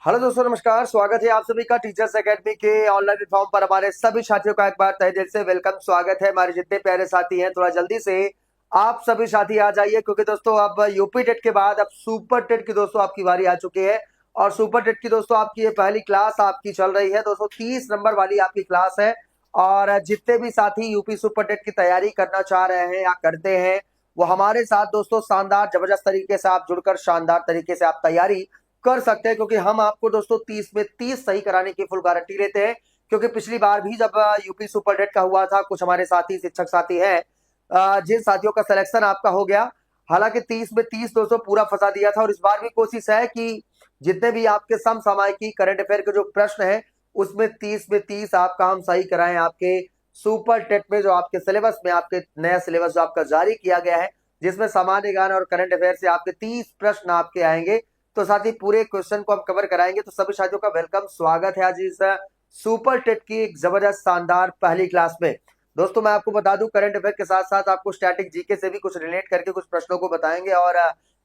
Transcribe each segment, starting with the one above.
Hello दोस्तों, नमस्कार। स्वागत है आप सभी का टीचर्स एकेडमी के ऑनलाइन प्लेटफॉर्म पर। हमारे सभी साथियों का एक बार तहे दिल से वेलकम, स्वागत है। हमारे जितने प्यारे साथी हैं, थोड़ा जल्दी से आप सभी साथी आ जाइए, क्योंकि दोस्तों अब यूपी टेट के बाद अब सुपर टेट की दोस्तों आपकी बारी आ चुकी है। और सुपर टेट की दोस्तों आपकी ये पहली क्लास आपकी चल रही है दोस्तों। 30 नंबर वाली आपकी क्लास है। और जितने भी साथी यूपी सुपर टेट की तैयारी करना चाह रहे हैं या करते हैं, वो हमारे साथ दोस्तों शानदार जबरदस्त तरीके से आप जुड़कर शानदार तरीके से आप तैयारी कर सकते हैं। क्योंकि हम आपको दोस्तों 30 में 30 सही कराने की फुल गारंटी लेते हैं। क्योंकि पिछली बार भी जब यूपी सुपर टेट का हुआ था, कुछ हमारे साथी शिक्षक साथी हैं, जिन साथियों का सिलेक्शन आपका हो गया, हालांकि 30 में 30 दोस्तों पूरा फंसा दिया था। और इस बार भी कोशिश है कि जितने भी आपके समसामयिकी करंट अफेयर के जो प्रश्न है, उसमें 30 में 30 आपका हम सही कराएं। आपके सुपर टेट में जो आपके सिलेबस में आपके नया सिलेबस जो आपका जारी किया गया है, जिसमें सामान्य ज्ञान और करंट अफेयर से आपके 30 प्रश्न आपके आएंगे, तो साथ ही पूरे क्वेश्चन को हम कवर कराएंगे। तो सभी साथियों का वेलकम, स्वागत है आज इस सुपर टेट की एक जबरदस्त शानदार पहली क्लास में। दोस्तों मैं आपको बता दूं, करंट अफेयर के साथ साथ आपको स्टैटिक जीके से भी कुछ रिलेट करके कुछ प्रश्नों को बताएंगे। और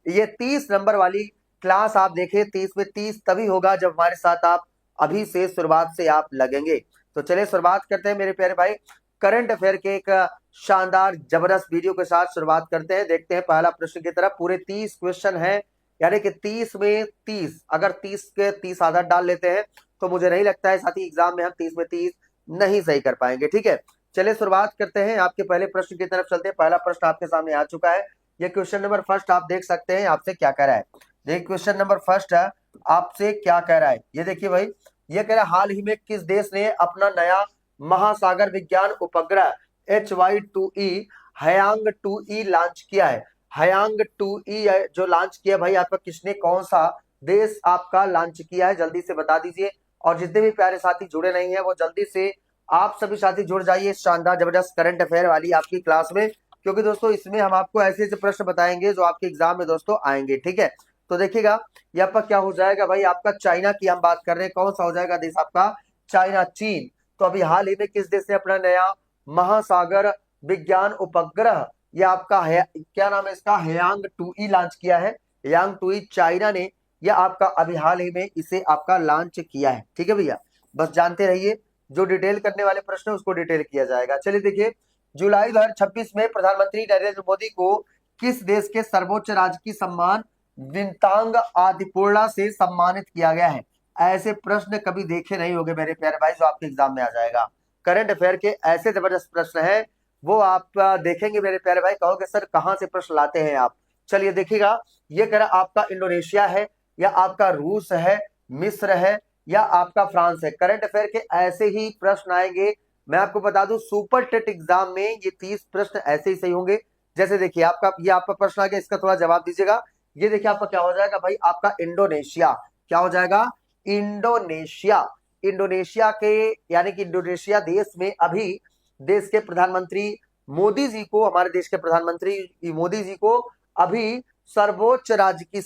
ये 30 नंबर वाली क्लास आप देखिए, 30 में 30 तभी होगा जब हमारे साथ आप अभी से शुरुआत से आप लगेंगे। तो चलिए शुरुआत करते हैं मेरे प्यारे भाई, करंट अफेयर के एक शानदार जबरदस्त वीडियो के साथ शुरुआत करते हैं। देखते हैं पहला प्रश्न की तरफ। पूरे 30 क्वेश्चन है, यानी कि 30 में 30, अगर 30 के 30 आधार डाल लेते हैं तो मुझे नहीं लगता है साथी एग्जाम में हम 30 में 30 नहीं सही कर पाएंगे। ठीक है, चलिए शुरुआत करते हैं। आपके पहले प्रश्न की तरफ चलते हैं। पहला प्रश्न आपके सामने आ चुका है। ये क्वेश्चन नंबर फर्स्ट आप देख सकते हैं, आपसे क्या कह रहा है। देखिए क्वेश्चन नंबर फर्स्ट है, आपसे क्या कह रहा है। ये देखिए भाई, ये कह रहा है हाल ही में किस देश ने अपना नया महासागर विज्ञान उपग्रह HY2E हयांग 2E लॉन्च किया है। हयांग 2E जो लॉन्च किया भाई आपका, किसने, कौन सा देश आपका लॉन्च किया है, जल्दी से बता दीजिए। और जितने भी प्यारे साथी जुड़े नहीं है, वो जल्दी से आप सभी साथी जुड़ जाइए इस शानदार जबरदस्त करंट अफेयर वाली आपकी क्लास में। क्योंकि दोस्तों इसमें हम आपको ऐसे ऐसे प्रश्न बताएंगे जो आपके एग्जाम में दोस्तों आएंगे। ठीक है, तो देखिएगा ये आपका क्या हो जाएगा भाई, आपका चाइना की हम बात कर रहे हैं। कौन सा हो जाएगा देश आपका, चाइना, चीन। तो अभी हाल ही में किस देश ने अपना नया महासागर विज्ञान उपग्रह, ये आपका है, क्या नाम है इसका, हयांग 2E लॉन्च किया है। हयांग 2E चाइना ने यह आपका अभी हाल ही में इसे आपका लॉन्च किया है। ठीक है भैया, बस जानते रहिए, जो डिटेल करने वाले प्रश्न है उसको डिटेल किया जाएगा। चलिए देखिए, जुलाई 2026 में प्रधानमंत्री नरेंद्र मोदी को किस देश के सर्वोच्च राजकीय सम्मान विंतांग आदिपूर्णा से सम्मानित किया गया है। ऐसे प्रश्न कभी देखे नहीं होंगे मेरे प्यारे भाई, जो आपके एग्जाम में आ जाएगा। करंट अफेयर के ऐसे जबरदस्त प्रश्न है, वो आप देखेंगे मेरे प्यारे भाई, कहोगे सर कहां से प्रश्न लाते हैं आप। चलिए देखिएगा, ये कह रहा आपका इंडोनेशिया है, या आपका रूस है, मिस्र है, या आपका फ्रांस है। करंट अफेयर के ऐसे ही प्रश्न आएंगे। मैं आपको बता दूं, सुपर टेट एग्जाम में ये 30 प्रश्न ऐसे ही सही होंगे। जैसे देखिए आपका, ये आपका प्रश्न आ गया, इसका थोड़ा जवाब दीजिएगा। ये देखिए आपका क्या हो जाएगा भाई, आपका इंडोनेशिया। क्या हो जाएगा, इंडोनेशिया। इंडोनेशिया के, यानी कि इंडोनेशिया देश में अभी देश के प्रधानमंत्री मोदी जी को, हमारे देश के प्रधानमंत्री मोदी जी को अभी सर्वोच्च राजकीय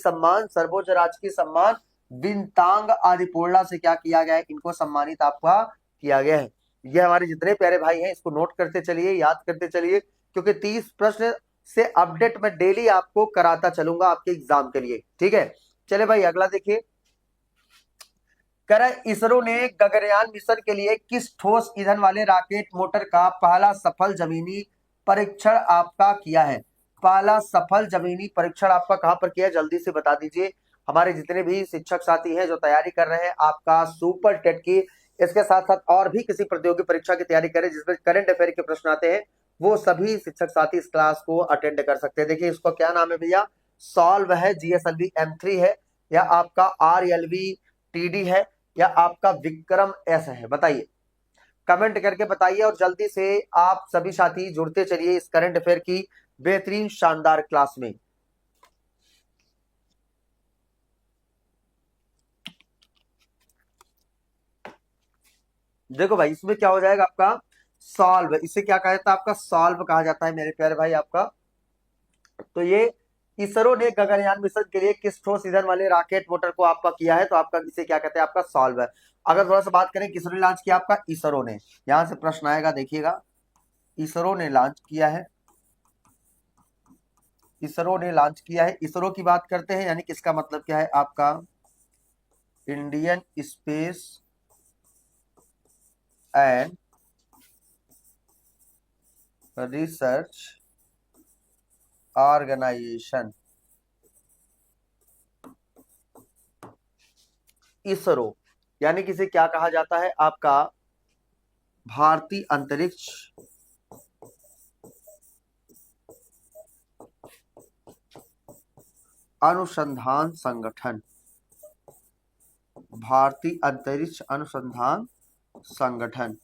सम्मान बिनतांग आदिपूर्णा से क्या किया गया है, इनको सम्मानित आपका किया गया है। ये हमारे जितने प्यारे भाई हैं, इसको नोट करते चलिए, याद करते चलिए, क्योंकि 30 प्रश्न से अपडेट मैं डेली आपको कराता चलूंगा आपके एग्जाम के लिए। ठीक है, चले भाई अगला देखिए। इसरो ने गगनयान मिशन के लिए किस ठोस ईंधन वाले रॉकेट मोटर का पहला सफल जमीनी परीक्षण आपका किया है। पहला सफल जमीनी परीक्षण आपका कहां पर किया है, जल्दी से बता दीजिए। हमारे जितने भी शिक्षक साथी हैं जो तैयारी कर रहे हैं आपका सुपर टेट की, इसके साथ साथ और भी किसी प्रतियोगी परीक्षा की तैयारी करें जिसमें करंट अफेयर के प्रश्न आते हैं, वो सभी शिक्षक साथी इस क्लास को अटेंड कर सकते हैं। देखिए इसका क्या नाम है भैया, सॉल्व है, GSLV M3 है, या आपका RLV TD है, या आपका विक्रम एस है, बताइए, कमेंट करके बताइए। और जल्दी से आप सभी साथी जुड़ते चलिए इस करंट अफेयर की बेहतरीन शानदार क्लास में। देखो भाई, इसमें क्या हो जाएगा आपका, सॉल्व। इसे क्या कहा जाता है, आपका सॉल्व कहा जाता है मेरे प्यारे भाई आपका। तो ये इसरो ने गगनयान मिशन के लिए किस ठोस ईंधन वाले रॉकेट मोटर को आपका किया है, तो आपका इसे क्या कहते हैं, आपका सॉल्व है। अगर थोड़ा सा बात करें किसने लॉन्च किया, आपका इसरो ने। यहां से प्रश्न आएगा, देखिएगा, इसरो ने लॉन्च किया है, इसरो ने लॉन्च किया है। इसरो की बात करते हैं, यानी किसका मतलब क्या है आपका, Indian space and research organisation, ISRO, यानी कि इसे क्या कहा जाता है आपका भारतीय अंतरिक्ष अनुसंधान संगठन, भारतीय अंतरिक्ष अनुसंधान संगठन।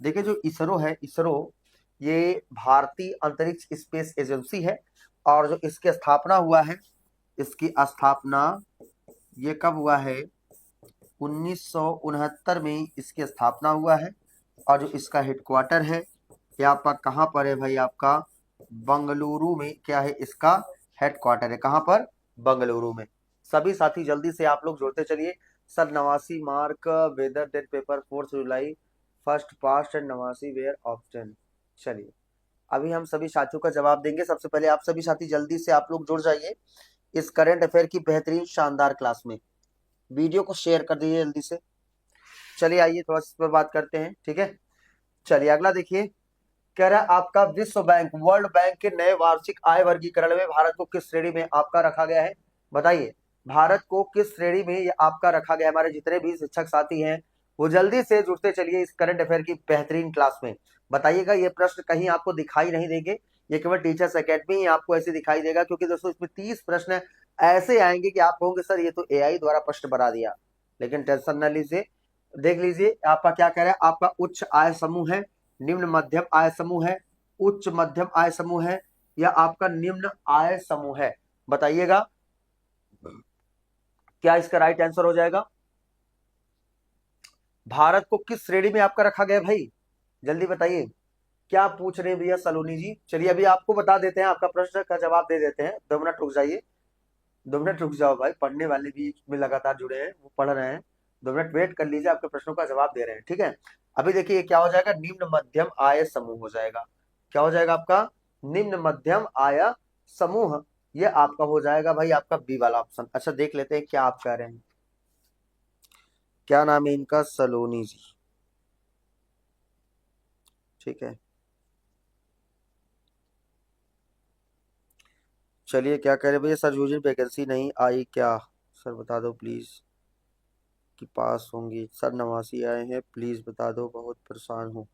देखिए जो इसरो है, इसरो ये भारतीय अंतरिक्ष स्पेस एजेंसी है, और जो इसकी स्थापना हुआ है, इसकी स्थापना ये कब हुआ है, 1969 में इसकी स्थापना हुआ है। और जो इसका हेडक्वार्टर है ये आपका कहाँ पर है भाई, आपका बंगलुरु में क्या है, इसका हेडक्वार्टर है, कहाँ पर, बंगलुरु में। सभी साथी जल्दी से आप लोग जुड़ते चलिए। Sir 89 mark, whether date paper 4 July, first past and 89 where option. चलिए अभी हम सभी साथियों का जवाब देंगे। सबसे पहले आप सभी साथी जल्दी से आप लोग जुड़ जाइए इस करंट अफेयर की बेहतरीन शानदार क्लास में। वीडियो को शेयर कर दीजिए जल्दी से। चलिए आइए थोड़ा इस पर बात करते हैं, ठीक है। चलिए अगला देखिए, कह रहा है आपका विश्व बैंक, वर्ल्ड बैंक के नए वार्षिक आय वर्गीकरण में भारत को किस श्रेणी में आपका रखा गया है, बताइए। भारत को किस श्रेणी में ये आपका रखा गया है। हमारे जितने भी शिक्षक साथी हैं वो जल्दी से जुड़ते चलिए इस करंट अफेयर की बेहतरीन क्लास में। बताइएगा, ये प्रश्न कहीं आपको दिखाई नहीं देंगे, ये केवल टीचर्स एकेडमी ही आपको ऐसे दिखाई देगा, क्योंकि दोस्तों इसमें 30 प्रश्न ऐसे आएंगे कि आप कहोगे सर ये तो एआई द्वारा प्रश्न बना दिया। लेकिन टेंशन न लीजिए, देख लीजिए आपका क्या कह रहा है, आपका उच्च आय समूह है, निम्न मध्यम आय समूह है, उच्च मध्यम आय समूह है, या आपका निम्न आय समूह है। बताइएगा क्या इसका राइट आंसर हो जाएगा। भारत को किस श्रेणी में आपका रखा गया भाई, जल्दी बताइए क्या पूछ रहे हैं भैया सलोनी जी। चलिए अभी आपको बता देते हैं, आपका प्रश्न का जवाब दे देते हैं। 2 मिनट रुक जाइए, 2 मिनट रुक जाओ भाई, पढ़ने वाले भी इसमें लगातार जुड़े हैं, वो पढ़ रहे हैं। 2 मिनट वेट कर लीजिए, आपके प्रश्नों का जवाब दे रहे हैं, ठीक है। अभी देखिए क्या हो जाएगा, निम्न मध्यम आय समूह हो जाएगा। क्या हो जाएगा आपका, निम्न मध्यम आय समूह, ये आपका हो जाएगा भाई आपका बी वाला ऑप्शन। अच्छा देख लेते हैं क्या आप कह रहे हैं, क्या नाम है इनका, सलोनी जी, ठीक है। चलिए क्या कह रहे भैया, सर यूजी वैकेंसी नहीं आई क्या, सर बता दो प्लीज कि पास होंगी। सर 89 आए हैं, प्लीज बता दो, बहुत परेशान हूँ।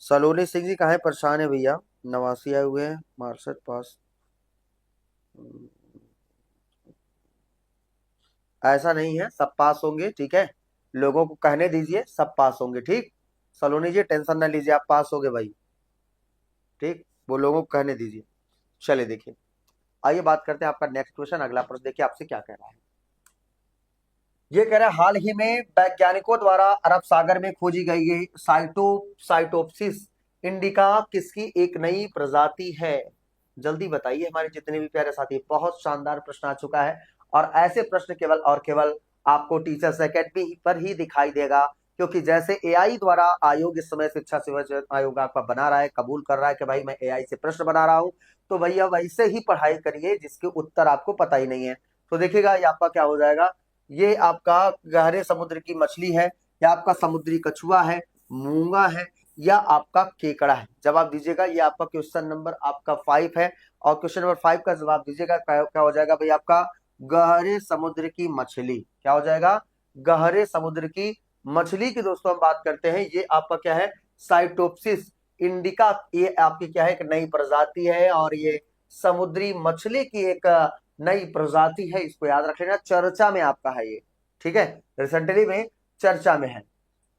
सलोनी सिंह जी कहाँ परेशान है भैया, 89 आए हुए हैं, 62 पास। ऐसा नहीं है, सब पास होंगे, ठीक है। लोगों को कहने दीजिए सब पास होंगे, ठीक। सलोनी जी टेंशन ना लीजिए, आप पास होगे भाई, ठीक, वो लोगों को कहने दीजिए। चलिए देखिए, आइए बात करते हैं आपका नेक्स्ट क्वेश्चन। अगला प्रश्न देखिए आपसे क्या कह रहा है। ये कह रहा है हाल ही में वैज्ञानिकों द्वारा अरब सागर में खोजी गई साइटोप्सिस इंडिका किसकी एक नई प्रजाति है। जल्दी बताइए हमारे जितने भी प्यारे साथी, बहुत शानदार प्रश्न आ चुका है, और ऐसे प्रश्न केवल और केवल आपको टीचर्स एकेडमी पर ही दिखाई देगा, क्योंकि जैसे एआई द्वारा आयोग इस समय शिक्षा सेवा आयोग आपका बना रहा है, कबूल कर रहा है कि भाई मैं एआई से प्रश्न बना रहा हूं, तो भैया वैसे ही पढ़ाई करिए जिसके उत्तर आपको पता ही नहीं है। तो देखिएगा ये आपका क्या हो जाएगा, ये आपका गहरे समुद्र की मछली है, या आपका समुद्री कछुआ है, मूंगा है, या आपका केकड़ा है। जवाब दीजिएगा, ये आपका क्वेश्चन नंबर आपका 5 है, और क्वेश्चन नंबर 5 का जवाब दीजिएगा, क्या हो जाएगा भाई आपका गहरे समुद्र की मछली। क्या हो जाएगा, गहरे समुद्र की मछली की दोस्तों हम बात करते हैं, ये आपका क्या है, साइटोप्सिस इंडिका, ये आपकी क्या है, एक नई प्रजाति है, और ये समुद्री मछली की एक नई प्रजाति है, इसको याद रख लेना, चर्चा में आपका है ये, ठीक है, रिसेंटली में चर्चा में है।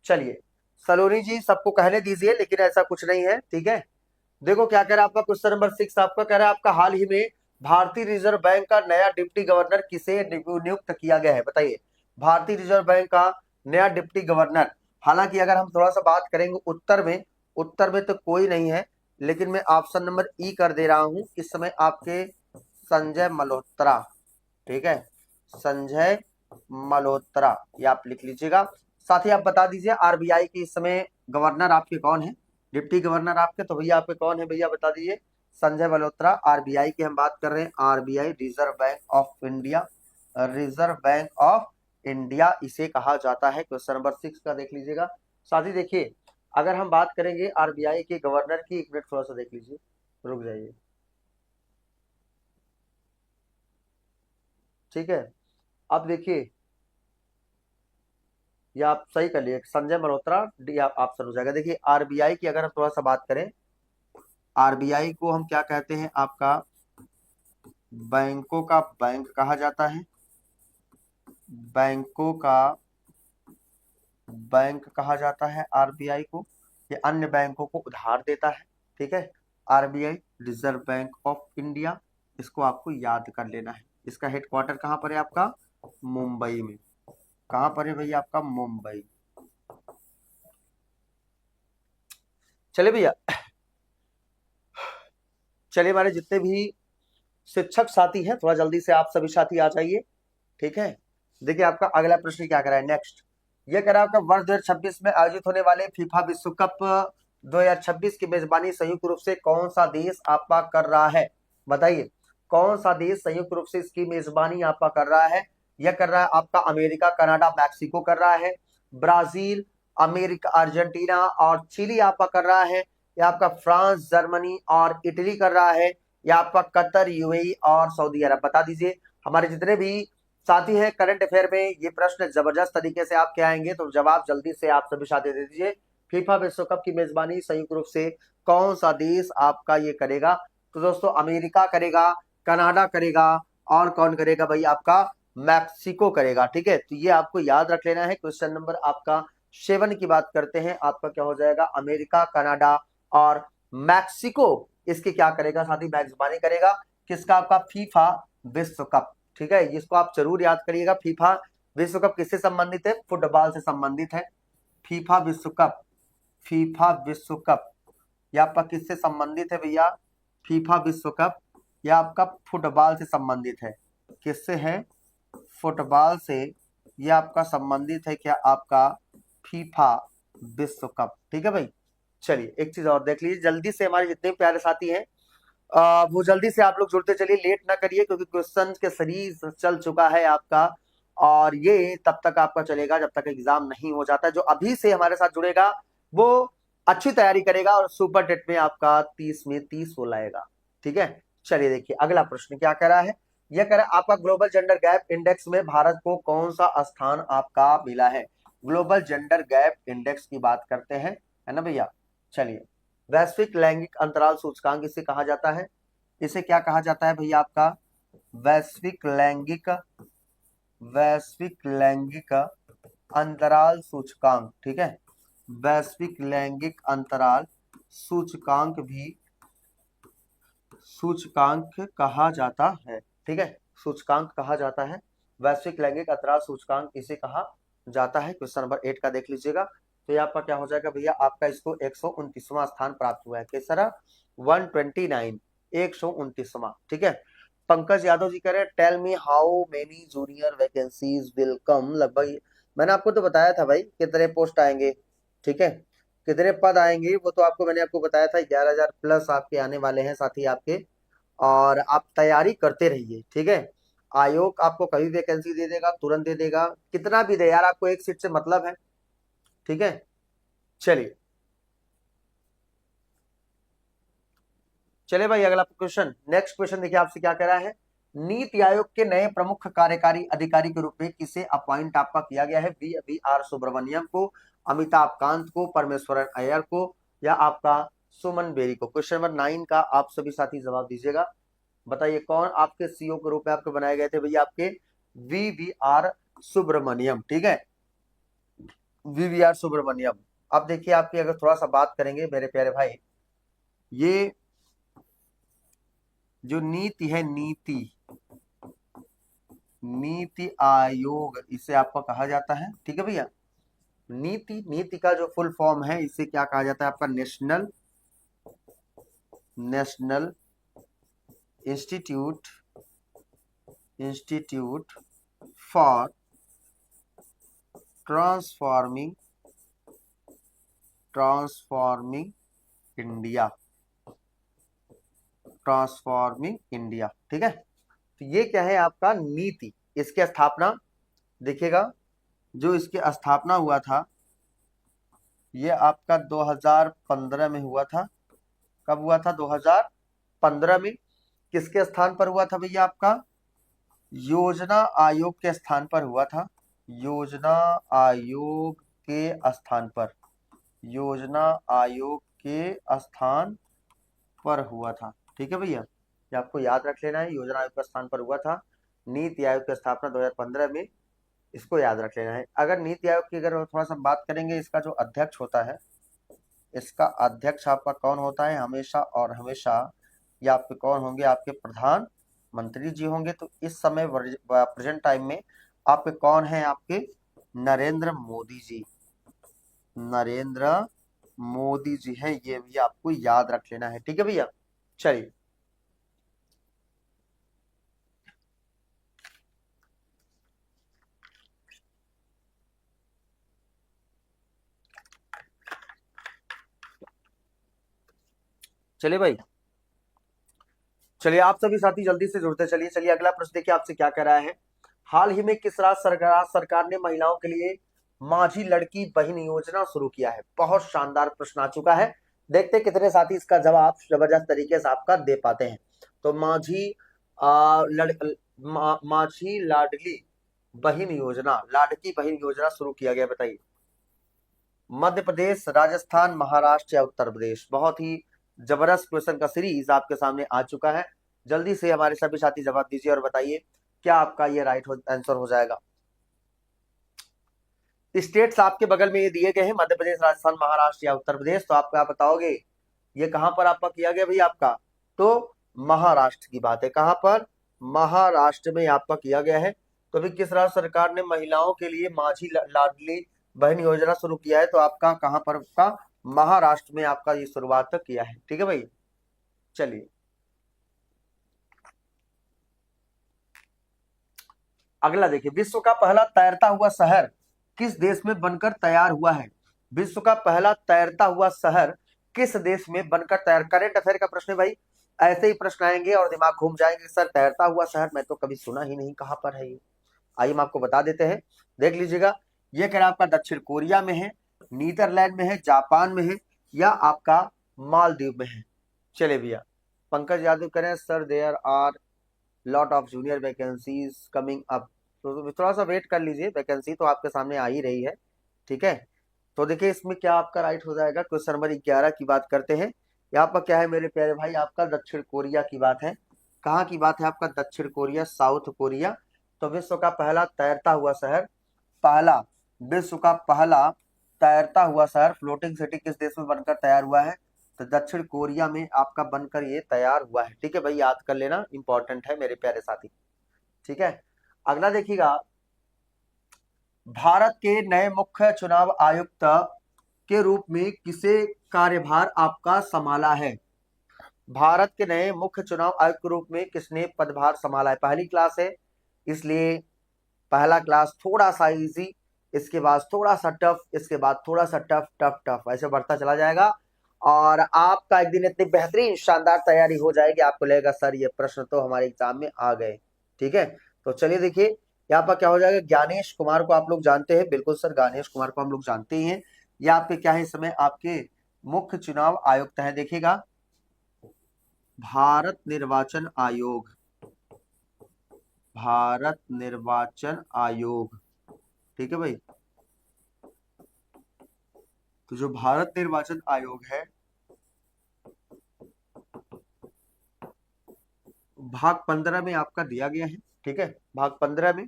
चलिए सलोनी जी सबको कहने दीजिए, लेकिन ऐसा कुछ नहीं है, ठीक है। देखो क्या कह रहा है आपका क्वेश्चन नंबर 6, आपका कह रहा है आपका हाल ही में भारतीय रिजर्व बैंक का नया डिप्टी गवर्नर किसे नियुक्त किया गया है। बताइए, भारतीय रिजर्व बैंक का नया डिप्टी गवर्नर, हालांकि अगर हम थोड़ा सा बात करेंगे उत्तर में तो कोई नहीं है, लेकिन मैं ऑप्शन नंबर ई कर दे रहा हूं इस समय आपके, संजय मल्होत्रा, ठीक है, संजय मल्होत्रा, ये आप लिख लीजिएगा। साथ ही आप बता दीजिए आरबीआई के इस समय गवर्नर आपके कौन है, डिप्टी गवर्नर आपके, तो भैया आपके कौन है भैया बता दीजिए। संजय मल्होत्रा, आरबीआई की हम बात कर रहे हैं, RBI reserve bank of India, reserve bank of India इसे कहा जाता है। क्वेश्चन नंबर 6 का देख लीजिएगा। साथ ही देखिए, अगर हम बात करेंगे आरबीआई के गवर्नर की, एक मिनट थोड़ा सा देख लीजिए, रुक जाइए, ठीक है। अब देखिए, ये आप सही कर लिए, संजय मल्होत्रा, डी आप ऑप्शन हो जाएगा। देखिए आरबीआई की अगर हम थोड़ा सा बात करें, आरबीआई को हम क्या कहते हैं, आपका बैंकों का बैंक कहा जाता है, बैंकों का बैंक कहा जाता है आरबीआई को। ये अन्य बैंकों को उधार देता है, ठीक है। RBI reserve bank of India, इसको आपको याद कर लेना है। इसका हेडक्वार्टर कहाँ पर है आपका, मुंबई में। कहाँ पर है भैया आपका, मुंबई। चले भैया, चलिए हमारे जितने भी शिक्षक साथी हैं थोड़ा जल्दी से आप सभी साथी आ जाइए, ठीक है। देखिए आपका अगला प्रश्न क्या करा है, नेक्स्ट ये करा आपका वर्ष 2026 में आयोजित होने वाले फीफा विश्व कप 2026 की मेजबानी संयुक्त रूप से कौन सा देश आपका कर रहा है, बताइए। कौन सा देश संयुक्त रूप से इसकी मेजबानी आपका कर रहा है। यह कर रहा है आपका अमेरिका, कनाडा, मैक्सिको कर रहा है, ब्राजील, अमेरिका, अर्जेंटीना और चिली आपका कर रहा है, या आपका फ्रांस, जर्मनी और इटली कर रहा है, या आपका कतर, यूएई और सऊदी अरब। बता दीजिए। हमारे जितने भी साथी हैं करंट अफेयर में ये प्रश्न जबरदस्त तरीके से आपके आएंगे, तो जवाब जल्दी से आप सभी साथी दे दीजिए। फीफा विश्व कप की मेजबानी संयुक्त रूप से कौन सा देश आपका ये करेगा। तो दोस्तों अमेरिका करेगा, कनाडा करेगा, और कौन करेगा भाई, आपका मैक्सिको करेगा, ठीक है। तो ये आपको याद रख लेना है। क्वेश्चन नंबर आपका 7 की बात करते हैं, आपका क्या हो जाएगा, अमेरिका, कनाडा और मैक्सिको इसके क्या करेगा साथी, मेजबानी करेगा। किसका, आपका फीफा विश्व कप, ठीक है। इसको आप जरूर याद करिएगा। फीफा विश्व कप किससे संबंधित है, फुटबॉल से संबंधित है। फीफा विश्व कप, फीफा विश्व कप यह आपका किससे संबंधित है भैया, फीफा विश्व कप यह आपका फुटबॉल से संबंधित है। किससे है, फुटबॉल से यह आपका संबंधित है, क्या आपका फीफा विश्व कप, ठीक है भाई। चलिए एक चीज और देख लीजिए जल्दी से, हमारे जितने प्यारे साथी हैं वो जल्दी से आप लोग जुड़ते चलिए, लेट ना करिए, क्योंकि क्वेश्चन के सीरीज चल चुका है आपका, और ये तब तक आपका चलेगा जब तक एग्जाम नहीं हो जाता। जो अभी से हमारे साथ जुड़ेगा वो अच्छी तैयारी करेगा और सुपर टेट में आपका 30 में 30 वो लाएगा, ठीक है। चलिए देखिए अगला प्रश्न क्या कह रहा है, यह कह रहा है आपका ग्लोबल जेंडर गैप इंडेक्स में भारत को कौन सा स्थान आपका मिला है। ग्लोबल जेंडर गैप इंडेक्स की बात करते हैं, है ना भैया। चलिए, वैश्विक लैंगिक अंतराल सूचकांक इसे कहा जाता है। इसे क्या कहा जाता है भैया, आपका वैश्विक लैंगिक अंतराल सूचकांक, ठीक है। वैश्विक लैंगिक अंतराल सूचकांक भी सूचकांक कहा जाता है, ठीक है। सूचकांक कहा जाता है, वैश्विक लैंगिक अंतराल सूचकांक इसे कहा जाता है। क्वेश्चन नंबर 8 का देख लीजिएगा। तो ये आपका क्या हो जाएगा भैया, आपका इसको 129वां स्थान प्राप्त हुआ है। कैसा, 129, 129वां, ठीक है। पंकज यादव जी कह रहे हैं tell me how many junior vacancies will come. लगभग मैंने आपको तो बताया था भाई कितने पोस्ट आएंगे, ठीक है, कितने पद आएंगे वो तो आपको मैंने आपको बताया था, 11,000 प्लस आपके आने वाले हैं साथी आपके, और आप तैयारी करते रहिए, ठीक है। आयोग आपको कभी वैकेंसी दे देगा, तुरंत दे देगा, कितना भी दे यार, आपको एक सीट से मतलब है, ठीक है। चलिए चलिए भाई अगला क्वेश्चन, नेक्स्ट क्वेश्चन देखिए आपसे क्या कह रहा है। नीति आयोग के नए प्रमुख कार्यकारी अधिकारी के रूप में किसे अपॉइंट आपका किया गया है, वी आर सुब्रमण्यम को, अमिताभ कांत को, परमेश्वरन अय्यर को, या आपका सुमन बेरी को। क्वेश्चन नंबर 9 का आप सभी साथी जवाब दीजिएगा। बताइए कौन आपके सीओ के रूप में आपके बनाए गए थे भैया, आपके वी आर सुब्रमण्यम, ठीक है, वी आर सुब्रमण्यम। अब देखिए आपकी अगर थोड़ा सा बात करेंगे मेरे प्यारे भाई, ये जो नीति है, नीति आयोग इसे आपका कहा जाता है, ठीक है भैया। नीति का जो फुल फॉर्म है इसे क्या कहा जाता है आपका, national institute for transforming India, ठीक है। तो ये क्या है आपका नीति, इसकी स्थापना देखिएगा, जो इसकी स्थापना हुआ था ये आपका 2015 में हुआ था। कब हुआ था? 2015 में। किसके स्थान पर हुआ था भैया? आपका योजना आयोग के स्थान पर हुआ था। योजना आयोग के स्थान पर, योजना आयोग के स्थान पर हुआ था। ठीक है भैया, ये आपको याद रख लेना है, योजना आयोग के स्थान पर हुआ था। नीति आयोग की स्थापना 2015 में, इसको याद रख लेना है। अगर नीति आयोग की अगर थोड़ा सा बात करेंगे, इसका जो अध्यक्ष होता है, इसका अध्यक्ष आपका कौन होता है? हमेशा और हमेशा ये आपके कौन होंगे? आपके प्रधानमंत्री जी होंगे। तो इस समय प्रेजेंट टाइम में आपके कौन है? आपके नरेंद्र मोदी जी, नरेंद्र मोदी जी हैं। ये भी आपको याद रख लेना है। ठीक है भैया, चलिए चलिए भाई, चलिए आप सभी साथी जल्दी से जुड़ते चलिए। चलिए अगला प्रश्न देखिए आपसे क्या कह रहा है। हाल ही में किस राज्य सरकार ने महिलाओं के लिए माझी लड़की बहन योजना शुरू किया है? बहुत शानदार प्रश्न आ चुका है। देखते हैं कितने साथी इसका जवाब जबरदस्त तरीके से आपका दे पाते हैं। तो माझी माझी लाडली बहन योजना, लाडकी बहन योजना शुरू किया गया, बताइए। मध्य प्रदेश, राजस्थान, महाराष्ट्र या उत्तर प्रदेश? बहुत ही जबरदस्त क्वेश्चन का सीरीज आपके सामने आ चुका है। जल्दी से हमारे सभी साथी जवाब दीजिए और बताइए क्या आपका ये राइट आंसर हो जाएगा। स्टेट्स आपके बगल में ये दिए गए हैं, मध्य प्रदेश, राजस्थान, महाराष्ट्र या उत्तर प्रदेश। तो आप क्या बताओगे, ये कहां पर आपका किया गया भाई? आपका तो महाराष्ट्र की बात है। कहां पर? महाराष्ट्र में आपका किया गया है। तो अभी किस राज्य सरकार ने महिलाओं के लिए माझी लाडली बहन योजना शुरू किया है? तो आपका कहां पर? आपका महाराष्ट्र में आपका ये शुरुआत किया है। ठीक है भाई, चलिए अगला देखिए। विश्व का पहला तैरता हुआ शहर किस देश में बनकर तैयार हुआ है? विश्व का पहला तैरता हुआ शहर किस देश में बनकर तैयार? करेंट अफेयर का प्रश्न है भाई, ऐसे ही प्रश्न आएंगे और दिमाग घूम जाएंगे। सर तैरता हुआ शहर मैं तो कभी सुना ही नहीं, कहां पर है ये? आइए हम आपको बता देते हैं, देख लीजिएगा। ये कह रहा है आपका दक्षिण कोरिया में है, नीदरलैंड में है, जापान में है या आपका मालदीव में है। चले भैया, पंकज यादव करें sir there are lot of junior vacancies coming up. तो थोड़ा सा वेट कर लीजिए, वैकेंसी तो आपके सामने आ ही रही है। ठीक है, तो देखिए इसमें क्या आपका राइट हो जाएगा। क्वेश्चन नंबर 11 की बात करते हैं। यहाँ पर क्या है मेरे प्यारे भाई? आपका दक्षिण कोरिया की बात है। कहाँ की बात है? आपका दक्षिण कोरिया, साउथ कोरिया। तो विश्व का पहला तैरता हुआ शहर, पहला विश्व का पहला तैरता हुआ शहर फ्लोटिंग सिटी किस देश में बनकर तैयार हुआ है? तो दक्षिण कोरिया में आपका बनकर ये तैयार हुआ है। ठीक है भाई, याद कर लेना, इंपॉर्टेंट है मेरे प्यारे साथी। ठीक है, अगला देखिएगा। भारत के नए मुख्य चुनाव आयुक्त के रूप में किसे कार्यभार आपका संभाला है? भारत के नए मुख्य चुनाव आयुक्त के रूप में किसने पदभार संभाला है? पहली क्लास है इसलिए पहला क्लास थोड़ा सा इजी, इसके बाद थोड़ा सा टफ, इसके बाद थोड़ा सा टफ टफ टफ, ऐसे बढ़ता चला जाएगा। और आपका एक दिन इतनी बेहतरीन शानदार तैयारी हो जाएगी, आपको लगेगा सर ये प्रश्न तो हमारे एग्जाम में आ गए। ठीक है, तो चलिए देखिए यहाँ पर क्या हो जाएगा। ज्ञानेश कुमार को आप लोग जानते हैं, बिल्कुल सर ज्ञानेश कुमार को हम लोग जानते ही हैं। ये आपके क्या है? इस समय आपके मुख्य चुनाव आयुक्त हैं। देखिएगा, भारत निर्वाचन आयोग, भारत निर्वाचन आयोग। ठीक है भाई, तो जो भारत निर्वाचन आयोग है, भाग 15 में आपका दिया गया है। ठीक है, भाग 15 में।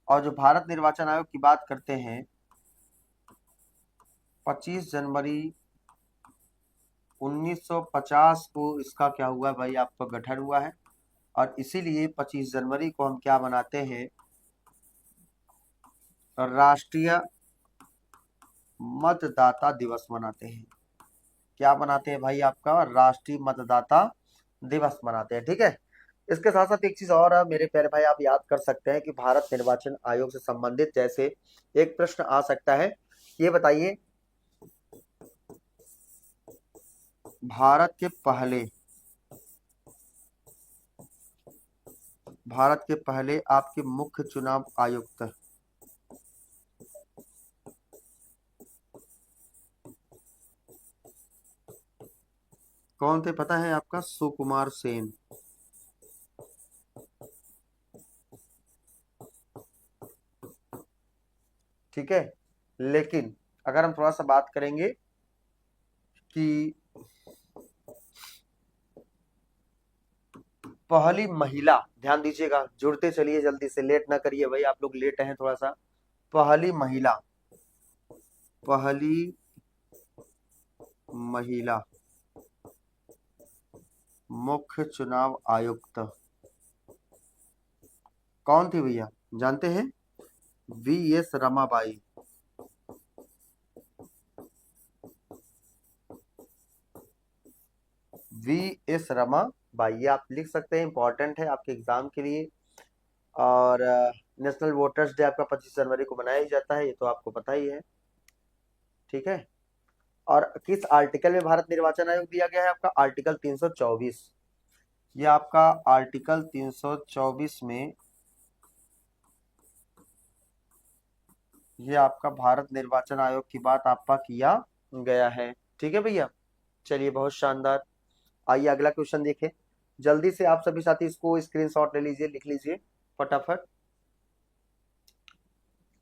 और जो भारत निर्वाचन आयोग की बात करते हैं, 25 जनवरी 1950 को इसका क्या हुआ भाई? आपका गठन हुआ है। और इसीलिए 25 जनवरी को हम क्या मनाते हैं? राष्ट्रीय मतदाता दिवस मनाते हैं। क्या मनाते हैं भाई? आपका राष्ट्रीय मतदाता दिवस मनाते हैं। ठीक है, इसके साथ साथ एक चीज और है मेरे प्यारे भाई, आप याद कर सकते हैं कि भारत निर्वाचन आयोग से संबंधित जैसे एक प्रश्न आ सकता है। ये बताइए, भारत के पहले, भारत के पहले आपके मुख्य चुनाव आयुक्त कौन थे पता है आपका? सुकुमार सेन। ठीक है, लेकिन अगर हम थोड़ा सा बात करेंगे कि पहली महिला, ध्यान दीजिएगा, जुड़ते चलिए जल्दी से, लेट ना करिए भाई, आप लोग लेट हैं थोड़ा सा। पहली महिला, पहली महिला मुख्य चुनाव आयुक्त कौन थी भैया, जानते हैं? V S Ramabai. V S Ramabai, ये आप लिख सकते हैं, इंपॉर्टेंट है आपके एग्जाम के लिए। और नेशनल वोटर्स डे आपका 25 जनवरी को मनाया जाता है, ये तो आपको पता ही है। ठीक है, और किस आर्टिकल में भारत निर्वाचन आयोग दिया गया है? आपका आर्टिकल 324। ये आपका आर्टिकल 324 में ये आपका भारत निर्वाचन आयोग की बात आपका किया गया है। ठीक है भैया, चलिए बहुत शानदार। आइए अगला क्वेश्चन देखें जल्दी से, आप सभी साथी इसको स्क्रीनशॉट ले लीजिए, लिख लीजिए फटाफट।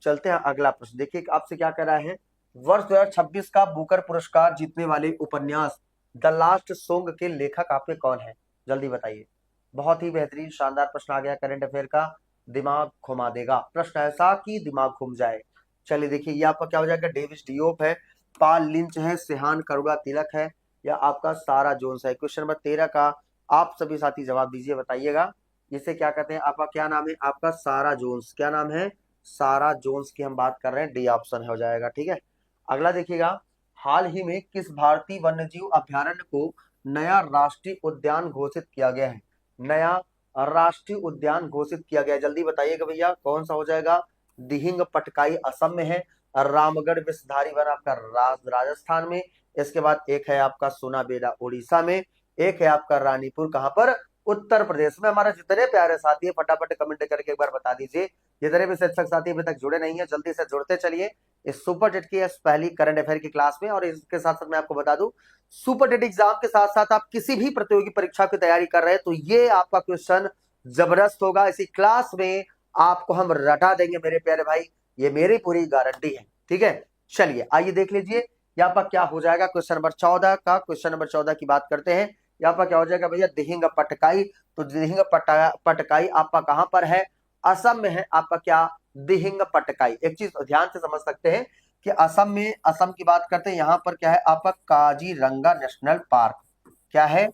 चलते हैं अगला प्रश्न, देखिए आपसे क्या कह रहा है। वर्ष 2026 का बुकर पुरस्कार जीतने वाले उपन्यास द लास्ट सॉन्ग के लेखक आपके कौन है? जल्दी बताइए। बहुत ही बेहतरीन शानदार प्रश्न आ गया, करंट अफेयर का, दिमाग घुमा देगा प्रश्न, ऐसा कि दिमाग घूम जाए। चलिए देखिए, ये आपका क्या हो जाएगा? डेविस डियोप है, पाल लिंच है, सेहान करुणा तिलक है, या आपका सारा जोन्स है। क्वेश्चन नंबर 13 का आप सभी साथी जवाब दीजिए, बताइएगा। इसे क्या कहते हैं? आपका क्या नाम है? आपका सारा जोन्स। क्या नाम है? सारा जोन्स की हम बात कर रहे हैं, डी ऑप्शन हो जाएगा। ठीक है, अगला देखिएगा। हाल ही में किस भारतीय वन्यजीव अभयारण्य को नया राष्ट्रीय उद्यान घोषित किया गया है? नया राष्ट्रीय उद्यान घोषित किया गया है, जल्दी बताइएगा भैया, कौन सा हो जाएगा? दिहिंग पटकाई असम में है, रामगढ़ विषधारी वन आपका राजस्थान में, इसके बाद एक है आपका सोनाबेड़ा उड़ीसा में, एक है आपका रानीपुर कहां पर? उत्तर प्रदेश में। हमारे जितने प्यारे साथी है फटाफट कमेंट करके एक बार बता दीजिए, जितने भी शिक्षक साथी अभी तक जुड़े नहीं है जल्दी से जुड़ते चलिए इस सुपर टेट की इस पहली करंट अफेयर की क्लास में। और इसके साथ साथ मैं आपको बता दूं, सुपर टेट एग्जाम के साथ साथ आप किसी भी प्रतियोगी परीक्षा की तैयारी कर रहे हैं तो ये आपका क्वेश्चन जबरदस्त होगा, इसी क्लास में आपको हम रटा देंगे मेरे प्यारे भाई, ये मेरी पूरी गारंटी है। ठीक है, चलिए आइए देख लीजिए यहाँ पर क्या हो जाएगा। क्वेश्चन नंबर 14 का, क्वेश्चन नंबर 14 की बात करते हैं। यहाँ पर क्या हो जाएगा भैया? दिहिंग पटकाई। तो दिहिंग पटकाई आपका कहां पर है? असम में है आपका क्या? दिहिंग पटकाई। एक चीज ध्यान से समझ सकते हैं कि असम में, असम की बात करते हैं, यहां पर क्या है आपका? Kaziranga national park. क्या है?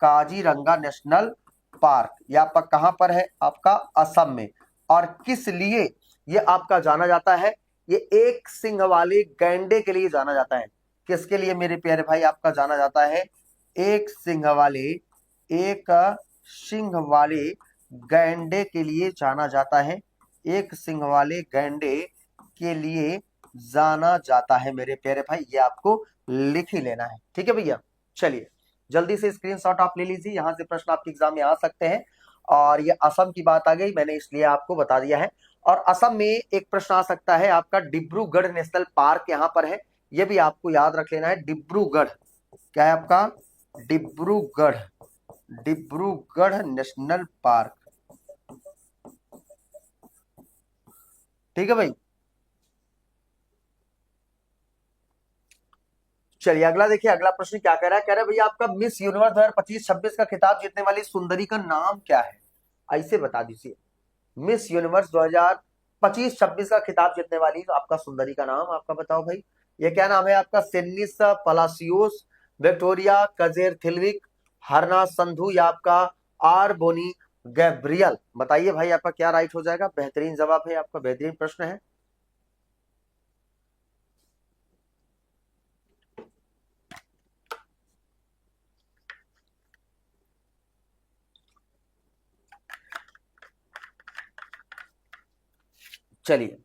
Kaziranga national park. ये आपका कहां पर है? आपका असम में। और किस लिए ये आपका जाना जाता है? ये एक सिंह वाले गैंडे के लिए जाना जाता है। किसके लिए मेरे प्यारे भाई आपका जाना जाता है? एक सिंह वाले, एक सिंह वाले गैंडे के लिए जाना जाता है। एक सिंह वाले गैंडे के लिए जाना जाता है मेरे प्यारे भाई, ये आपको लिख ही लेना है। ठीक है भैया, चलिए जल्दी से स्क्रीनशॉट आप ले लीजिए, यहां से प्रश्न आपके एग्जाम में आ सकते हैं। और ये असम की बात आ गई, मैंने इसलिए आपको बता दिया है। और असम में एक प्रश्न आ सकता है आपका, डिब्रूगढ़ नेशनल पार्क यहां पर है, ये भी आपको याद रख लेना है। डिब्रूगढ़, क्या है आपका? Dibrugarh, Dibrugarh national park. ठीक है भाई, चलिए अगला देखिए, अगला प्रश्न क्या कह रहा है? कह रहा है भैया आपका मिस यूनिवर्स 2025-26 का खिताब जीतने वाली सुंदरी का नाम क्या है? ऐसे बता दीजिए, मिस यूनिवर्स 2025-26 का खिताब जीतने वाली आपका सुंदरी का नाम आपका बताओ भाई। ये क्या नाम है आपका? सेनिस पलासियोस, विक्टोरिया कजेरथिल्विक, हरना संधू, या आपका आरबोनी गैब्रियल? बताइए भाई आपका क्या राइट हो जाएगा? बेहतरीन जवाब है आपका, बेहतरीन प्रश्न है। चलिए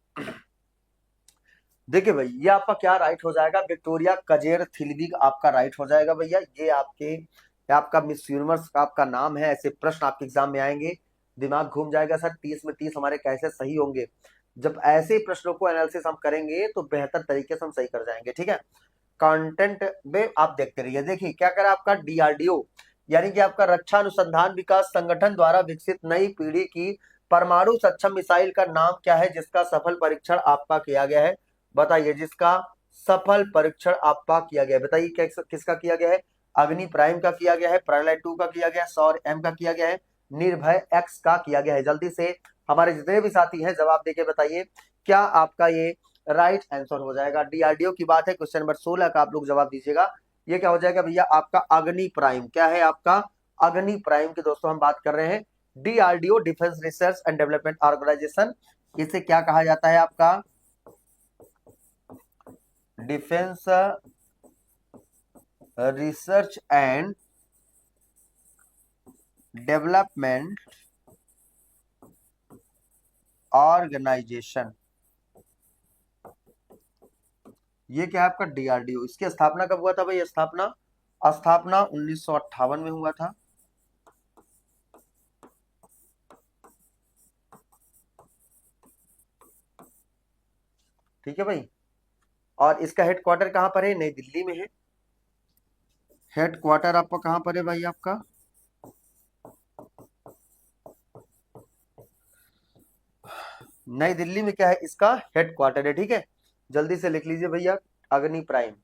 देखिए भाई, ये आपका क्या राइट हो जाएगा? विक्टोरिया कजेरथिल्विक आपका राइट हो जाएगा भैया। ये आपका मिस यूनिवर्स का आपका नाम है। ऐसे प्रश्न आपके एग्जाम में आएंगे, दिमाग घूम जाएगा सर, 30 में 30 हमारे कैसे सही होंगे? जब ऐसे प्रश्नों को एनालिसिस हम करेंगे तो बेहतर तरीके से हम सही कर जाएंगे। ठीक है, कंटेंट में आप देखते रहिए। देखिए क्या करा आपका डीआरडीओ, यानी कि आपका रक्षा अनुसंधान विकास संगठन द्वारा विकसित नई पीढ़ी की परमाणु सक्षम मिसाइल का नाम क्या है जिसका सफल परीक्षण आपका किया गया है? बताइए, जिसका सफल परीक्षण आपका किया गया है, बताइए किसका किया गया है? अग्नि प्राइम का किया गया है, प्रलय 2 का किया गया है, सौर एम का किया गया है, निर्भय एक्स का किया गया है। जल्दी से हमारे जितने भी साथी हैं जवाब देके बताइए क्या आपका ये राइट आंसर हो जाएगा। डीआरडीओ की बात है, क्वेश्चन नंबर 16 का आप लोग जवाब दीजिएगा। ये क्या हो जाएगा भैया? आपका अग्नि प्राइम। क्या है आपका? अग्नि प्राइम की दोस्तों हम बात कर रहे हैं। DRDO, defence research and development organisation, इसे क्या कहा जाता है आपका? Defence research and development organisation. ये क्या है आपका? डीआरडीओ। इसकी स्थापना कब हुआ था भाई? स्थापना 1958 में हुआ था। ठीक है भाई। और इसका हेडक्वार्टर कहां पर है? नई दिल्ली में है। हेडक्वार्टर आपका कहां पर है भाई? आपका नई दिल्ली में क्या है? इसका हेडक्वार्टर है। ठीक है, जल्दी से लिख लीजिए भैया, अग्नि प्राइम।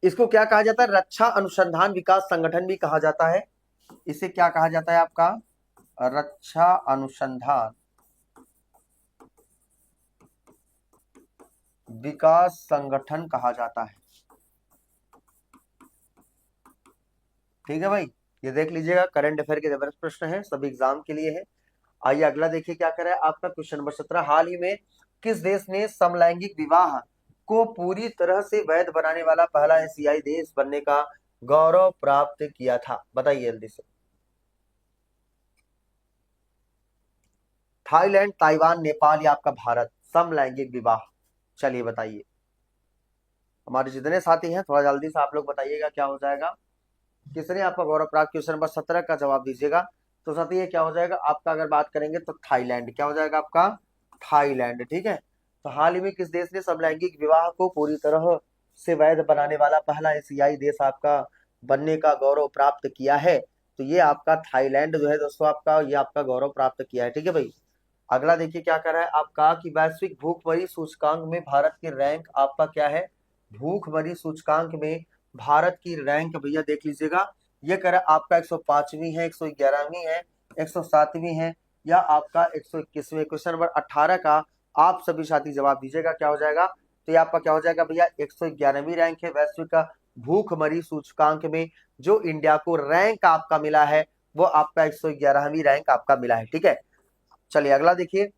इसको क्या कहा जाता है? रक्षा अनुसंधान विकास संगठन भी कहा जाता है। इसे क्या कहा जाता है आपका? रक्षा अनुसंधान विकास संगठन कहा जाता है। ठीक है भाई, ये देख लीजिएगा, करंट अफेयर के जबरदस्त प्रश्न है, सभी एग्जाम के लिए है। आइए अगला देखिए क्या करे आपका क्वेश्चन नंबर 17। हाल ही में किस देश ने समलैंगिक विवाह को पूरी तरह से वैध बनाने वाला पहला एशियाई देश बनने का गौरव प्राप्त किया था? बताइए जल्दी से। थाईलैंड, ताइवान, नेपाल या आपका भारत? समलैंगिक विवाह, चलिए बताइए। हमारे जितने साथी हैं थोड़ा जल्दी से आप लोग बताइएगा क्या हो जाएगा, किसने आपका गौरव प्राप्त? क्वेश्चन नंबर 17 का जवाब दीजिएगा। तो साथी ये क्या हो जाएगा आपका? अगर बात करेंगे तो थाईलैंड। क्या हो जाएगा आपका? थाईलैंड। ठीक है। तो हाल ही में किस देश ने समलैंगिक विवाह को पूरी तरह से वैध बनाने वाला पहला एशियाई देश आपका बनने का गौरव प्राप्त किया है? तो ये आपका थाईलैंड जो है दोस्तों आपका, ये आपका गौरव प्राप्त किया है। ठीक है भाई। अगला देखिए क्या कर रहा है आपका कि वैश्विक भूखमरी सूचकांक में भारत की रैंक आपका क्या है? भूखमरी सूचकांक में भारत की रैंक भैया देख लीजिएगा, ये कह रहा है आपका 105वीं है, 111वीं है, 107वीं है या आपका 121वीं। क्वेश्चन नंबर 18 का आप सभी साथी जवाब दीजिएगा क्या हो जाएगा? तो ये आपका क्या हो जाएगा भैया? 111वीं रैंक है वैश्विक का भूखमरी सूचकांक में। जो इंडिया को रैंक आपका मिला है वो आपका 111वीं रैंक आपका मिला है। ठीक है, चलिए अगला देखिए।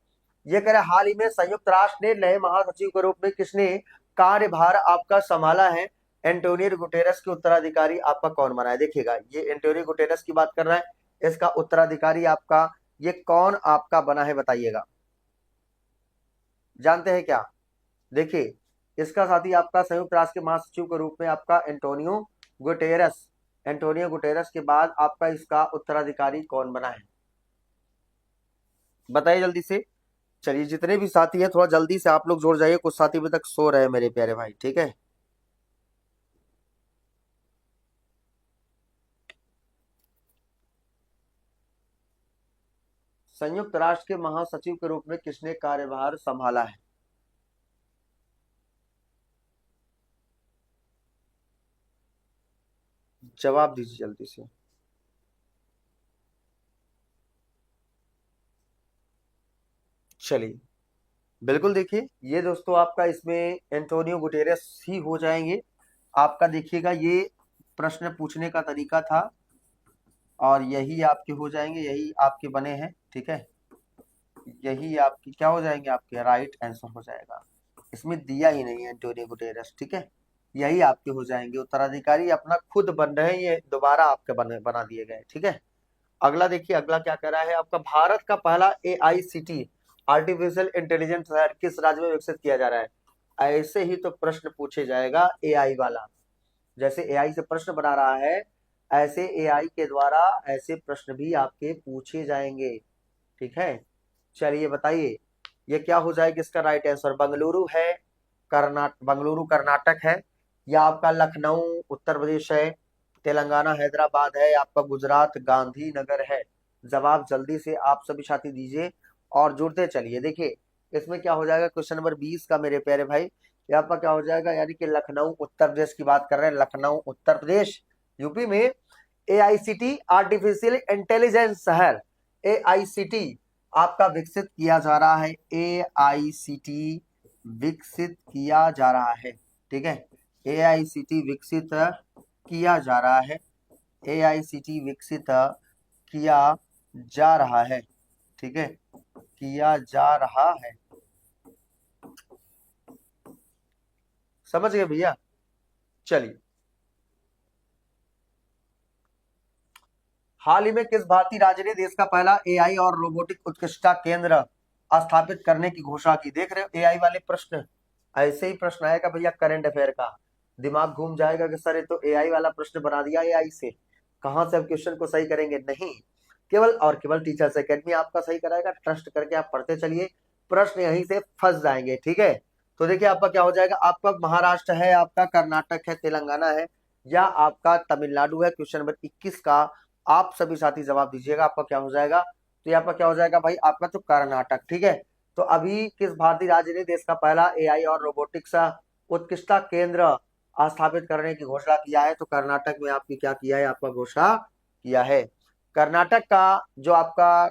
ये कह रहे हैं हाल ही में संयुक्त राष्ट्र ने नए महासचिव के रूप में किसने कार्यभार आपका संभाला है? एंटोनियो गुटेरस के उत्तराधिकारी आपका कौन बना है? देखिएगा, ये एंटोनियो गुटेरस की बात कर रहा है, इसका उत्तराधिकारी आपका ये कौन आपका बना है बताइएगा, जानते हैं क्या? देखिए, इसका साथी आपका संयुक्त राष्ट्र के महासचिव के रूप में आपका एंटोनियो गुटेरस। एंटोनियो गुटेरस के बाद आपका इसका उत्तराधिकारी कौन बना है? बताइए जल्दी से। चलिए जितने भी साथी हैं थोड़ा जल्दी से आप लोग जोड़ जाइए, कुछ साथी अभी तक सो रहे हैं मेरे प्यारे भाई। ठीक है, संयुक्त राष्ट्र के महासचिव के रूप में किसने कार्यभार संभाला है? जवाब दीजिए जल्दी से। चलिए बिल्कुल, देखिए ये दोस्तों आपका इसमें एंटोनियो गुटेरेस ही हो जाएंगे। आपका देखिएगा ये प्रश्न पूछने का तरीका था और यही आपके हो जाएंगे, यही आपके बने हैं। ठीक है, यही आपकी क्या हो जाएंगे? आपके राइट आंसर हो जाएगा। इसमें दिया ही नहीं है एंटोनियो गुटेरेस। ठीक है, यही आपके हो जाएंगे उत्तराधिकारी, अपना खुद बन रहे हैं, ये दोबारा आपके बना दिए गए। ठीक है, अगला देखिए, अगला क्या कह रहा है आपका? भारत का पहला AICT आर्टिफिशियल इंटेलिजेंस किस राज्य में विकसित किया जा रहा है? ऐसे ही तो प्रश्न पूछे जाएगा AI वाला, जैसे AI से प्रश्न बना रहा है ऐसे AI के द्वारा ऐसे प्रश्न भी आपके पूछे जाएंगे। ठीक है, चलिए बताइए ये क्या हो जाएगा इसका राइट आंसर? बंगलुरु है, बंगलुरु कर्नाटक है, या आपका लखनऊ उत्तर प्रदेश है, तेलंगाना हैदराबाद है, आपका गुजरात गांधीनगर है? जवाब जल्दी से आप सभी साथी दीजिए और जुड़ते चलिए। देखिए इसमें क्या हो जाएगा, क्वेश्चन नंबर 20 का मेरे प्यारे भाई, यहाँ पर क्या हो जाएगा, यानी कि लखनऊ उत्तर प्रदेश की बात कर रहे हैं, लखनऊ उत्तर प्रदेश यूपी में एआईसीटी आर्टिफिशियल इंटेलिजेंस शहर, एआईसीटी आपका विकसित किया जा रहा है, एआईसीटी विकसित किया जा रहा है, ठीक है, एआईसीटी विकसित किया जा रहा है, एआईसीटी विकसित किया जा रहा है, ठीक है, किया जा रहा है, समझ गए भैया? चलिए, हाल ही में किस भारतीय राज्य ने देश का पहला एआई और रोबोटिक उत्कृष्टता केंद्र स्थापित करने की घोषणा की? देख रहे हो एआई वाले प्रश्न, ऐसे ही प्रश्न आएगा भैया करंट अफेयर का, दिमाग घूम जाएगा कि सर ये तो एआई वाला प्रश्न बना दिया एआई से, कहां से हम क्वेश्चन को सही करेंगे? नहीं, केवल और केवल टीचर्स एकेडमी आपका सही कराएगा, ट्रस्ट करके आप पढ़ते चलिए, प्रश्न यहीं से फंस जाएंगे, ठीक है? तो देखिए आपका क्या हो जाएगा, आपका महाराष्ट्र है, आपका कर्नाटक है, तेलंगाना है, या आपका तमिलनाडु है? क्वेश्चन नंबर 21 का आप सभी साथी जवाब दीजिएगा, आपका क्या हो जाएगा? तो यहाँ पर क्या हो जाएगा भाई, आपका तो कर्नाटक, ठीक है। तो अभी किस भारतीय राज्य ने देश का पहला एआई और रोबोटिक्स उत्कृष्टता केंद्र स्थापित करने की घोषणा किया है? तो कर्नाटक में आपकी क्या किया है, आपका घोषणा किया है। कर्नाटक का जो आपका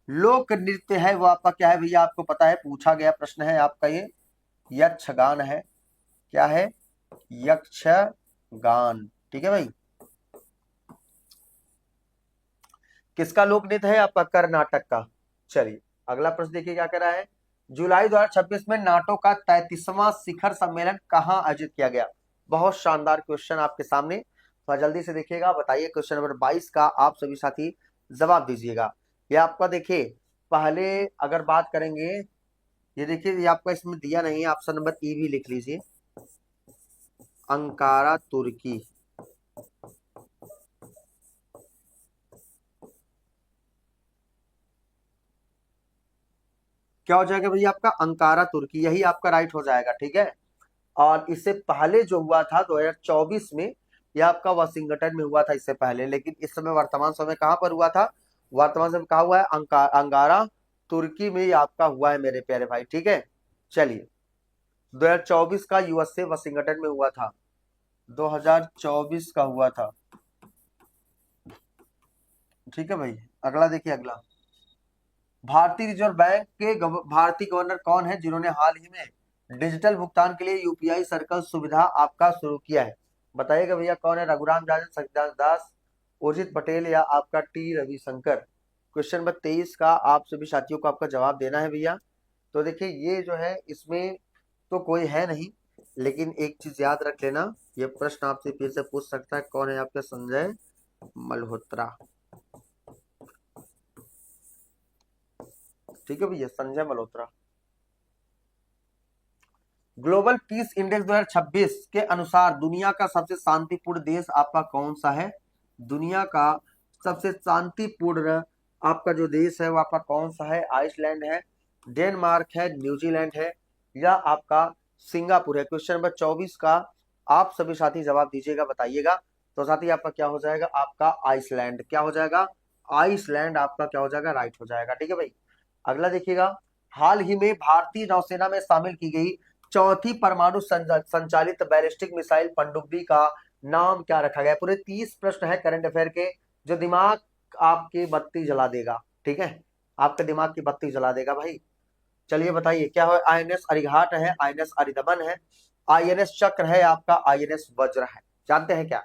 लोक नृत्य है वो आपका क्या है भैया, आपको पता है, पूछा गया प्रश्न है आपका, ये यक्षगान है, क्या है, यक्षगान, ठीक है भाई। किसका लोक नृत्य है, आपका कर्नाटक का। चलिए अगला प्रश्न देखिए क्या कह रहा है, जुलाई 2026 में नाटो का 33वां शिखर सम्मेलन कहां आयोजित किया गया? बहुत शानदार क्वेश्चन आपके सामने, तो जल्दी से देखिएगा, बताइए। क्वेश्चन नंबर 22 का आप सभी साथी जवाब दीजिएगा। ये आपका देखिए, पहले अगर बात करेंगे, ये देखिए ये आपका इसमें दिया नहीं है, ऑप्शन नंबर ई भी लिख लीजिए, अंकारा तुर्की, क्या हो जाएगा भैया, आपका अंकारा तुर्की, यही आपका राइट हो जाएगा, ठीक है। और इससे पहले जो हुआ था 2024 में, यह आपका वाशिंगटन में हुआ था इससे पहले, लेकिन इस समय वर्तमान समय कहां पर हुआ था, वर्तमान समय कहा हुआ है अंकारा तुर्की में, ये आपका हुआ है मेरे प्यारे भाई, ठीक है। चलिए 2024 का यूएस से वाशिंगटन में हुआ था, 2024 का हुआ था, ठीक है भाई। अगला देखिए, अगला, भारतीय रिजर्व बैंक के भारतीय गवर्नर कौन है जिन्होंने हाल ही में डिजिटल भुगतान के लिए यूपीआई सर्कल सुविधा आपका शुरू किया है? बताइएगा भैया कौन है, रघुराम राजन, सचिदानंद दास, उर्जित पटेल, या आपका टी रविशंकर? क्वेश्चन नंबर 23 का आप सभी साथियों को आपका जवाब देना है भैया। तो देखिए ये जो है इसमें तो कोई है नहीं, लेकिन एक चीज याद रख लेना, ये प्रश्न आपसे फिर से पूछ सकता है, कौन है आपका, संजय मल्होत्रा, ठीक है भैया, Sanjay Malhotra. Global peace index 2026 के अनुसार दुनिया का सबसे शांतिपूर्ण देश आपका कौन सा है? दुनिया का सबसे शांतिपूर्ण आपका जो देश है वो आपका कौन सा है? आइसलैंड है, डेनमार्क है, न्यूजीलैंड है, या आपका सिंगापुर है? क्वेश्चन नंबर 24 का आप सभी साथी जवाब दीजिएगा, बताइएगा। तो साथी आपका क्या हो जाएगा, आपका आइसलैंड, क्या हो जाएगा, आइसलैंड आपका क्या हो जाएगा, राइट हो जाएगा, ठीक है भाई। अगला देखिएगा, हाल ही में भारतीय नौसेना में शामिल की गई चौथी परमाणु संचालित बैलिस्टिक मिसाइल पनडुब्बी का नाम क्या रखा गया? पूरे 30 प्रश्न है करंट अफेयर के, जो दिमाग आपकी बत्ती जला देगा, ठीक है, आपके दिमाग की बत्ती जला देगा भाई। चलिए बताइए क्या है, आईएनएस अरिघाट है, आईएनएस अरिदमन है, आईएनएस चक्र है, आपका आईएनएस वज्र है? जानते हैं क्या?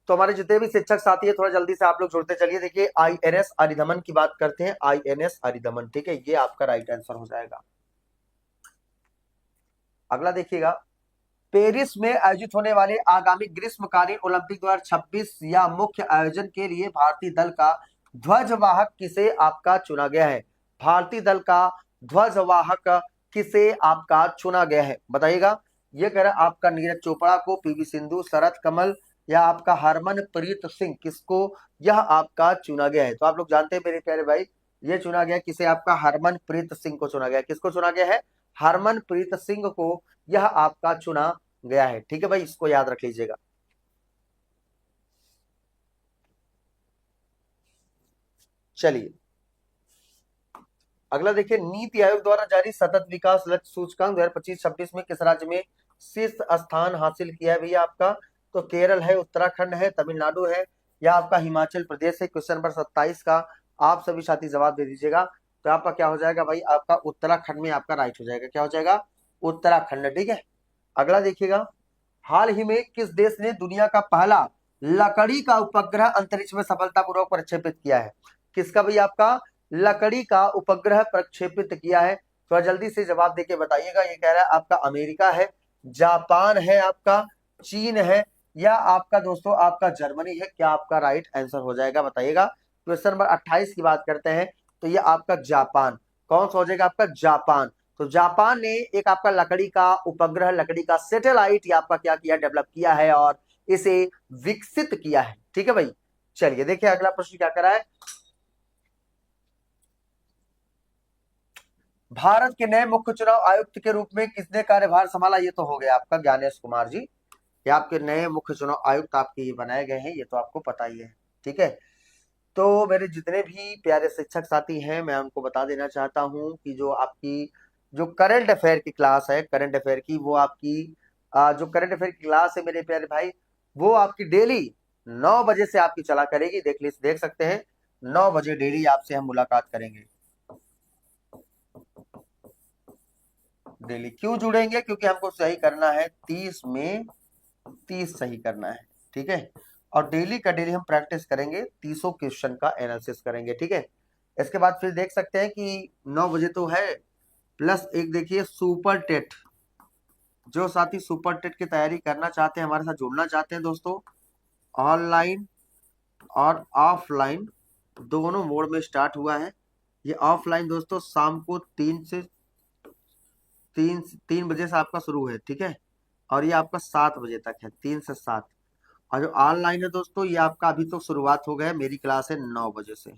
तो हमारे जितने भी शिक्षक साथी है थोड़ा जल्दी से आप लोग जुड़ते चलिए। देखिए आईएनएस अरिदमन की बात करते हैं, आईएनएस अरिदमन, ठीक है, ये आपका राइट आंसर हो जाएगा। अगला देखिएगा, पेरिस में आयोजित होने वाले आगामी ग्रीष्मकालीन ओलंपिक 2026 या मुख्य आयोजन के लिए भारतीय दल का ध्वजवाहक किसे आपका चुना गया है? भारतीय दल का ध्वजवाहक किसे आपका चुना गया है, बताइएगा। ये कह रहा है आपका नीरज चोपड़ा को, पीवी सिंधु, शरत कमल, या आपका हरमनप्रीत सिंह, किसको यह आपका चुना गया है? तो आप लोग जानते हैं मेरे प्यारे भाई, ये चुना गया किसे? आपका हरमनप्रीत सिंह को चुना गया। किसको चुना गया है? हरमनप्रीत सिंह को यह आपका चुना गया है। ठीक है भाई, इसको याद रख लीजिएगा। चलिए अगला देखिए, नीति आयोग द्वारा जारी सतत विकास लक्ष्य सूचकांक 2025-26 में किस राज्य में शीर्ष स्थान हासिल किया है भैया आपका? तो केरल है, उत्तराखंड है, तमिलनाडु है, या आपका हिमाचल प्रदेश है। क्वेश्चन नंबर 27 का आप सभी साथी जवाब दे दीजिएगा। तो आपका क्या हो जाएगा भाई? आपका उत्तराखंड में आपका राइट हो जाएगा। क्या हो जाएगा? उत्तराखंड। ठीक है, अगला देखिएगा, हाल ही में किस देश ने दुनिया का पहला लकड़ी का उपग्रह अंतरिक्ष में सफलतापूर्वक प्रक्षेपित किया है? किसका भैया? आपका लकड़ी का उपग्रह प्रक्षेपित किया है। थोड़ा जल्दी से जवाब देके बताइएगा। ये कह रहा है आपका अमेरिका है, जापान है, आपका चीन है, या आपका दोस्तों आपका जर्मनी है। क्या आपका राइट आंसर हो जाएगा? बताइएगा। क्वेश्चन नंबर 28 की बात करते हैं, तो ये आपका जापान। कौन सा हो जाएगा? आपका जापान। तो जापान ने एक आपका लकड़ी का उपग्रह, लकड़ी का सैटेलाइट ये आपका क्या किया? डेवलप किया है और इसे विकसित किया है। ठीक है भाई, चलिए देखिए अगला प्रश्न क्या करा है। भारत के नए मुख्य चुनाव आयुक्त के रूप में किसने कार्यभार संभाला? ये तो हो गया आपका ज्ञानेश कुमार जी। ये आपके नए मुख्य चुनाव आयुक्त आपके ये बनाए गए हैं, ये तो आपको पता ही है। ठीक है, तो मेरे जितने भी प्यारे शिक्षक साथी हैं, मैं उनको बता देना चाहता हूं कि जो आपकी जो करंट अफेयर की क्लास है, करंट अफेयर की, वो आपकी जो करंट अफेयर की क्लास है मेरे प्यारे भाई, वो आपकी डेली 9 बजे से आपकी चला करेगी। देख सकते हैं 9 बजे डेली आपसे हम मुलाकात करेंगे। डेली क्यों जुड़ेंगे? क्योंकि हमको सही करना है 30 में 30 सही करना है। ठीक है, और डेली का डेली हम प्रैक्टिस करेंगे, 30 क्वेश्चन का एनालिसिस करेंगे। ठीक है, इसके बाद फिर देख सकते हैं कि 9 बजे तो है, प्लस एक देखिए सुपर टेट। जो साथी सुपर टेट की तैयारी करना चाहते हैं, हमारे साथ जुड़ना चाहते हैं दोस्तों, ऑनलाइन और ऑफलाइन दोनों मोड में स्टार्ट हुआ है। ये ऑफलाइन दोस्तों शाम को 3 बजे से आपका शुरू है। ठीक है, और ये आपका 7 बजे तक है, 3 से 7। और जो ऑनलाइन है दोस्तों, ये आपका अभी तो शुरुआत हो गया है, मेरी क्लास है 9 बजे से।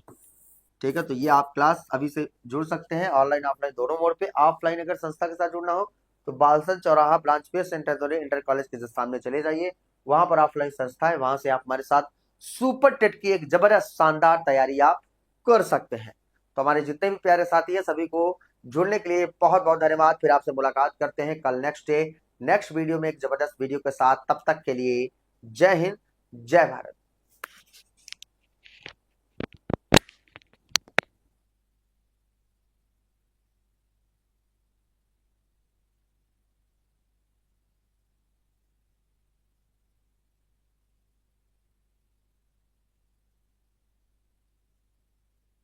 ठीक है, तो ये आप क्लास अभी से जुड़ सकते हैं, ऑनलाइन ऑफलाइन दोनों मोड पे। ऑफलाइन अगर संस्था के साथ जुड़ना हो तो बालसन चौराहा ब्रांच पे सेंटर इंटर कॉलेज के जस्ट सामने चले जाइए, वहां पर ऑफलाइन संस्था है, वहां से आप हमारे साथ सुपर टेट की एक जबरदस्त शानदार तैयारी आप कर सकते हैं। तो हमारे जितने भी प्यारे साथी हैं सभी को जुड़ने के लिए बहुत बहुत धन्यवाद। फिर आपसे मुलाकात करते हैं कल नेक्स्ट डे नेक्स्ट वीडियो में एक जबरदस्त वीडियो के साथ। तब तक के लिए जय हिंद, जय भारत।